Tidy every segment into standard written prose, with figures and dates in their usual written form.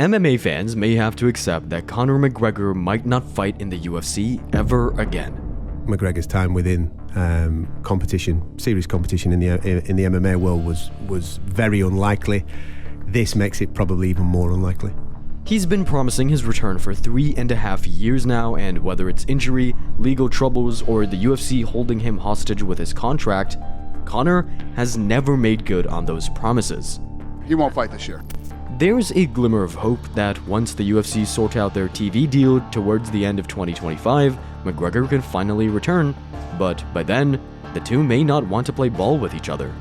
MMA fans may have to accept that Conor McGregor might not fight in the UFC ever again. McGregor's time within serious competition in the MMA world was very unlikely. This makes it probably even more unlikely. He's been promising his return for 3.5 years now, and whether it's injury, legal troubles, or the UFC holding him hostage with his contract, Conor has never made good on those promises. He won't fight this year. There's a glimmer of hope that once the UFC sort out their TV deal towards the end of 2025, McGregor can finally return, but by then, the two may not want to play ball with each other.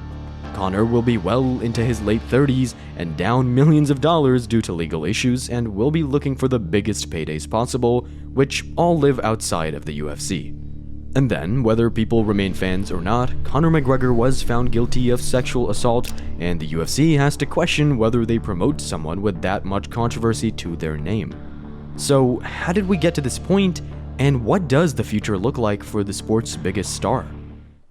Conor will be well into his late 30s and down millions of dollars due to legal issues, and will be looking for the biggest paydays possible, which all live outside of the UFC. And then, whether people remain fans or not, Conor McGregor was found guilty of sexual assault, and the UFC has to question whether they promote someone with that much controversy to their name. So, how did we get to this point, and what does the future look like for the sport's biggest star?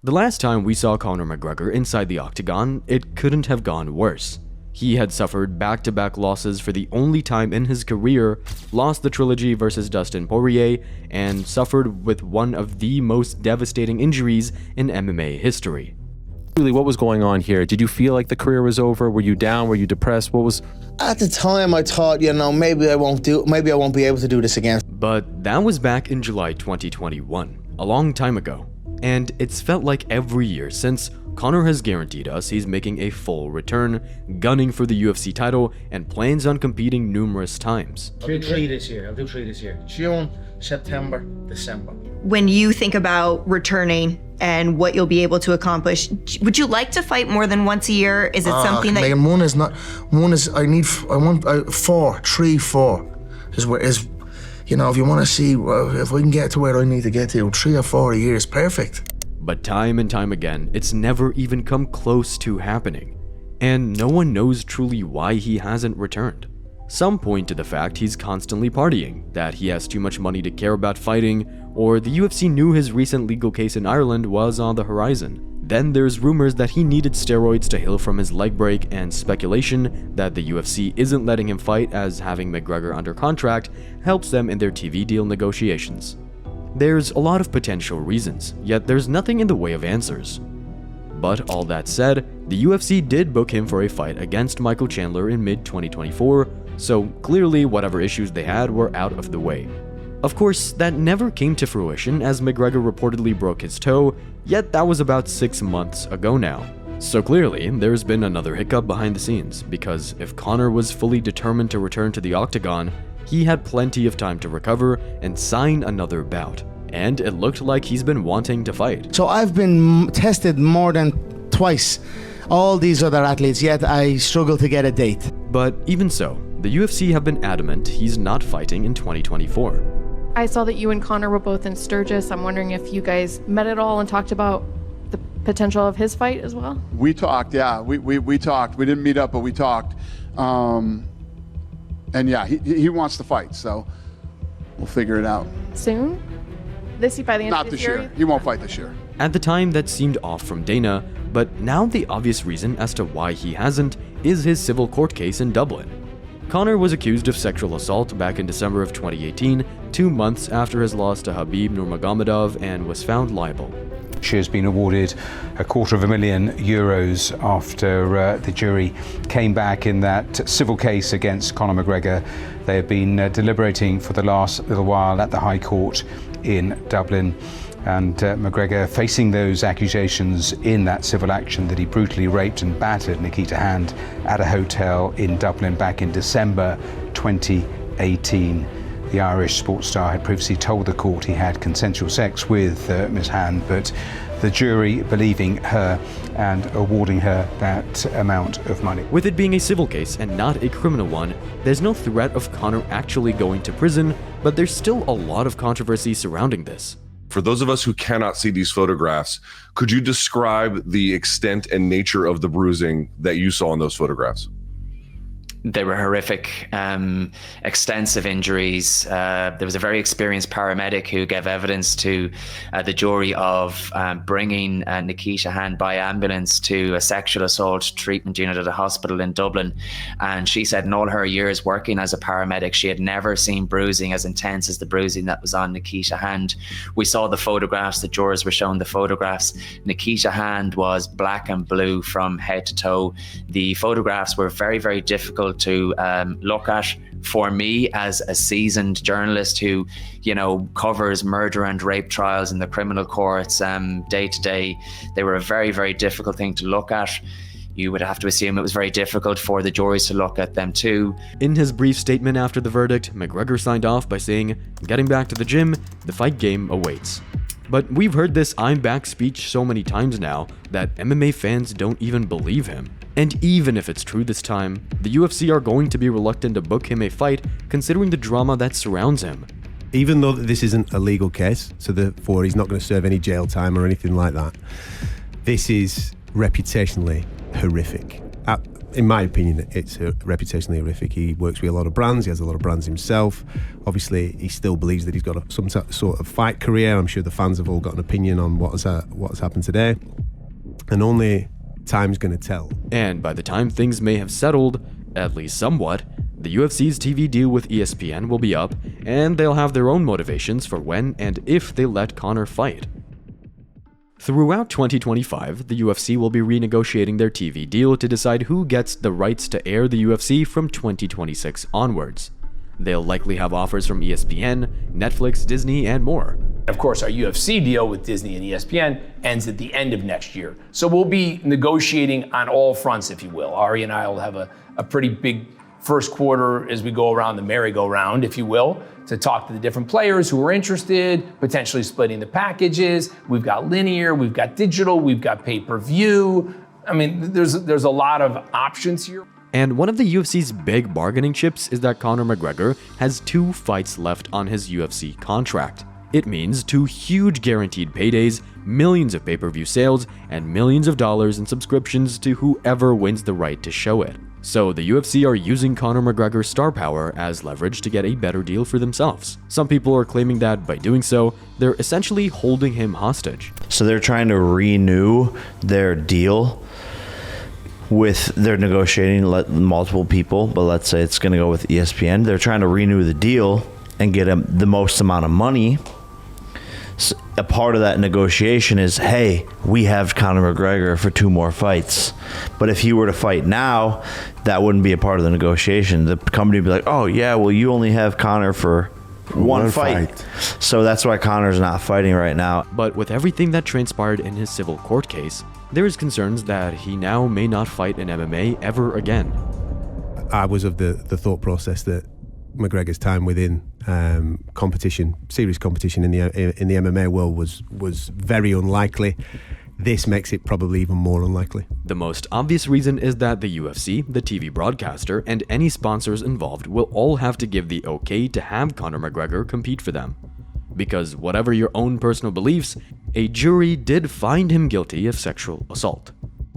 The last time we saw Conor McGregor inside the octagon, it couldn't have gone worse. He had suffered back-to-back losses for the only time in his career, lost the trilogy versus Dustin Poirier, and suffered with one of the most devastating injuries in MMA history. Really, what was going on here? Did you feel like the career was over? Were you down? Were you depressed? What was... At the time, I thought, maybe I won't be able to do this again. But that was back in July 2021, a long time ago. And it's felt like every year since, Conor has guaranteed us he's making a full return, gunning for the UFC title, and plans on competing numerous times. I'll do 3 this year. June, September, December. When you think about returning and what you'll be able to accomplish, would you like to fight more than once a year? Is it something that... Megan, I want 4, 3, 4 is if you want to see, if we can get to where I need to get to, 3 or 4 a year is perfect. But time and time again, it's never even come close to happening. And no one knows truly why he hasn't returned. Some point to the fact he's constantly partying, that he has too much money to care about fighting, or the UFC knew his recent legal case in Ireland was on the horizon. Then there's rumors that he needed steroids to heal from his leg break, and speculation that the UFC isn't letting him fight as having McGregor under contract helps them in their TV deal negotiations. There's a lot of potential reasons, yet there's nothing in the way of answers. But all that said, the UFC did book him for a fight against Michael Chandler in mid-2024, so clearly whatever issues they had were out of the way. Of course, that never came to fruition as McGregor reportedly broke his toe, yet that was about 6 months ago now. So clearly, there's been another hiccup behind the scenes, because if Conor was fully determined to return to the octagon, he had plenty of time to recover and sign another bout. And it looked like he's been wanting to fight. So I've been tested more than twice all these other athletes, yet I struggle to get a date. But even so, the UFC have been adamant he's not fighting in 2024. I saw that you and Conor were both in Sturgis. I'm wondering if you guys met at all and talked about the potential of his fight as well? We talked, yeah. We talked. We didn't meet up, but we talked. And yeah, he wants to fight, so we'll figure it out. Soon? By the end Not of this year. He won't fight this year. At the time, that seemed off from Dana, but now the obvious reason as to why he hasn't is his civil court case in Dublin. Conor was accused of sexual assault back in December of 2018, 2 months after his loss to Khabib Nurmagomedov, and was found liable. She has been awarded €250,000 after the jury came back in that civil case against Conor McGregor. They have been deliberating for the last little while at the High Court in Dublin, and McGregor facing those accusations in that civil action that he brutally raped and battered Nikita Hand at a hotel in Dublin back in December 2018. The Irish sports star had previously told the court he had consensual sex with Ms. Hand, but the jury believing her and awarding her that amount of money. With it being a civil case and not a criminal one, there's no threat of Conor actually going to prison, but there's still a lot of controversy surrounding this. For those of us who cannot see these photographs, could you describe the extent and nature of the bruising that you saw in those photographs? They were horrific, extensive injuries. There was a very experienced paramedic who gave evidence to the jury of bringing Nikisha Hand by ambulance to a sexual assault treatment unit at a hospital in Dublin. And she said in all her years working as a paramedic, she had never seen bruising as intense as the bruising that was on Nikisha Hand. We saw the photographs, the jurors were shown the photographs. Nikisha Hand was black and blue from head to toe. The photographs were very, very difficult to look at for me as a seasoned journalist who, covers murder and rape trials in the criminal courts day to day. They were a very, very difficult thing to look at. You would have to assume it was very difficult for the juries to look at them too. In his brief statement after the verdict, McGregor signed off by saying, "Getting back to the gym, the fight game awaits." But we've heard this "I'm back" speech so many times now that MMA fans don't even believe him. And even if it's true this time, the UFC are going to be reluctant to book him a fight considering the drama that surrounds him. Even though this isn't a legal case, so therefore he's not going to serve any jail time or anything like that, this is reputationally horrific. In my opinion, it's reputationally horrific. He works with a lot of brands, he has a lot of brands himself. Obviously, he still believes that he's got some sort of fight career. I'm sure the fans have all got an opinion on what has happened today. And only time's going to tell. And by the time things may have settled, at least somewhat, the UFC's TV deal with ESPN will be up, and they'll have their own motivations for when and if they let Conor fight. Throughout 2025, the UFC will be renegotiating their TV deal to decide who gets the rights to air the UFC from 2026 onwards. They'll likely have offers from ESPN, Netflix, Disney, and more. Of course, our UFC deal with Disney and ESPN ends at the end of next year. So we'll be negotiating on all fronts, if you will. Ari and I will have a pretty big first quarter as we go around the merry-go-round, if you will, to talk to the different players who are interested, potentially splitting the packages. We've got linear, we've got digital, we've got pay-per-view. I mean, there's a lot of options here. And one of the UFC's big bargaining chips is that Conor McGregor has 2 fights left on his UFC contract. It means 2 huge guaranteed paydays, millions of pay-per-view sales, and millions of dollars in subscriptions to whoever wins the right to show it. So the UFC are using Conor McGregor's star power as leverage to get a better deal for themselves. Some people are claiming that by doing so, they're essentially holding him hostage. So they're trying to renew their deal with their negotiating multiple people, but let's say it's going to go with ESPN. They're trying to renew the deal and get him the most amount of money. So a part of that negotiation is, hey, we have Conor McGregor for 2 more fights. But if he were to fight now, that wouldn't be a part of the negotiation. The company would be like, oh yeah, well you only have Conor for one fight. So that's why Conor's not fighting right now. But with everything that transpired in his civil court case, there is concerns that he now may not fight in MMA ever again. I was of the thought process that McGregor's time within competition, serious competition in the MMA world was very unlikely. This makes it probably even more unlikely. The most obvious reason is that the UFC, the TV broadcaster, and any sponsors involved will all have to give the okay to have Conor McGregor compete for them. Because whatever your own personal beliefs, a jury did find him guilty of sexual assault.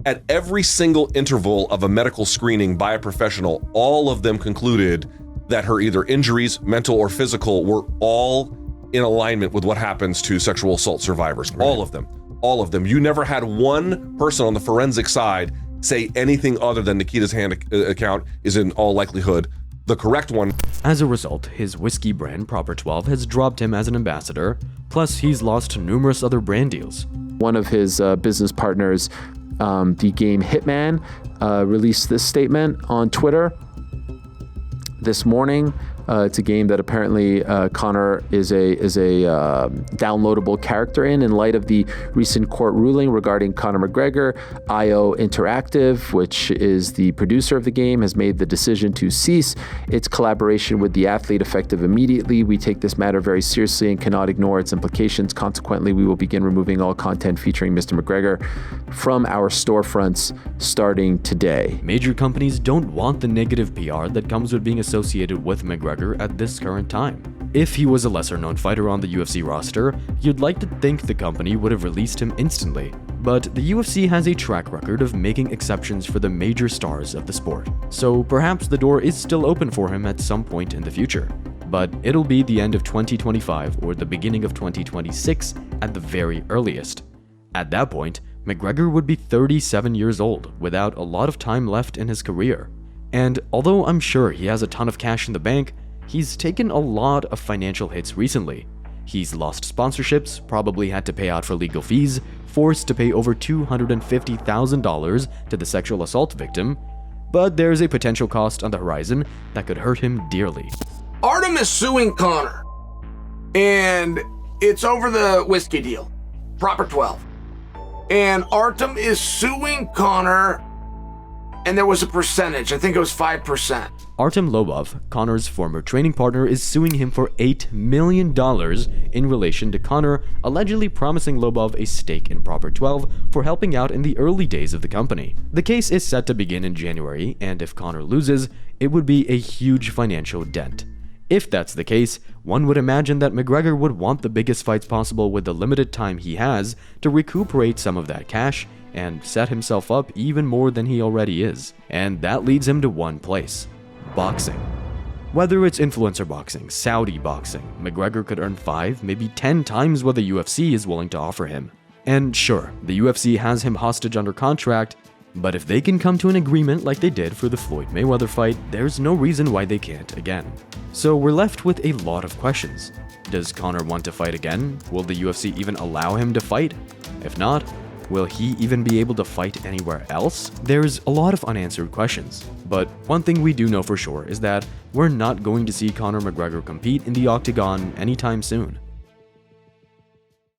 At every single interval of a medical screening by a professional, all of them concluded that her either injuries, mental or physical, were all in alignment with what happens to sexual assault survivors. Right. All of them. You never had one person on the forensic side say anything other than Nikita's Hand account is in all likelihood the correct one. As a result, his whiskey brand Proper 12 has dropped him as an ambassador, plus he's lost numerous other brand deals. One of his business partners, the game Hitman, released this statement on Twitter this morning. It's a game that apparently Conor is a downloadable character in light of the recent court ruling regarding Conor McGregor. IO Interactive, which is the producer of the game, has made the decision to cease its collaboration with the athlete effective immediately. We take this matter very seriously and cannot ignore its implications. Consequently, we will begin removing all content featuring Mr. McGregor from our storefronts starting today. Major companies don't want the negative PR that comes with being associated with McGregor at this current time. If he was a lesser-known fighter on the UFC roster, you'd like to think the company would have released him instantly. But the UFC has a track record of making exceptions for the major stars of the sport, so perhaps the door is still open for him at some point in the future. But it'll be the end of 2025 or the beginning of 2026 at the very earliest. At that point, McGregor would be 37 years old without a lot of time left in his career. And although I'm sure he has a ton of cash in the bank, he's taken a lot of financial hits recently. He's lost sponsorships, probably had to pay out for legal fees, forced to pay over $250,000 to the sexual assault victim, but there's a potential cost on the horizon that could hurt him dearly. Artem is suing Conor, and it's over the whiskey deal, Proper 12. And Artem is suing Conor, and there was a percentage, I think it was 5%. Artem Lobov, Conor's former training partner, is suing him for $8 million in relation to Conor allegedly promising Lobov a stake in Proper 12 for helping out in the early days of the company. The case is set to begin in January, and if Conor loses, it would be a huge financial dent. If that's the case, one would imagine that McGregor would want the biggest fights possible with the limited time he has to recuperate some of that cash and set himself up even more than he already is. And that leads him to one place: boxing. Whether it's influencer boxing, Saudi boxing, McGregor could earn 5, maybe 10 times what the UFC is willing to offer him. And sure, the UFC has him hostage under contract, but if they can come to an agreement like they did for the Floyd Mayweather fight, there's no reason why they can't again. So we're left with a lot of questions. Does Conor want to fight again? Will the UFC even allow him to fight? If not, will he even be able to fight anywhere else? There's a lot of unanswered questions, but one thing we do know for sure is that we're not going to see Conor McGregor compete in the octagon anytime soon.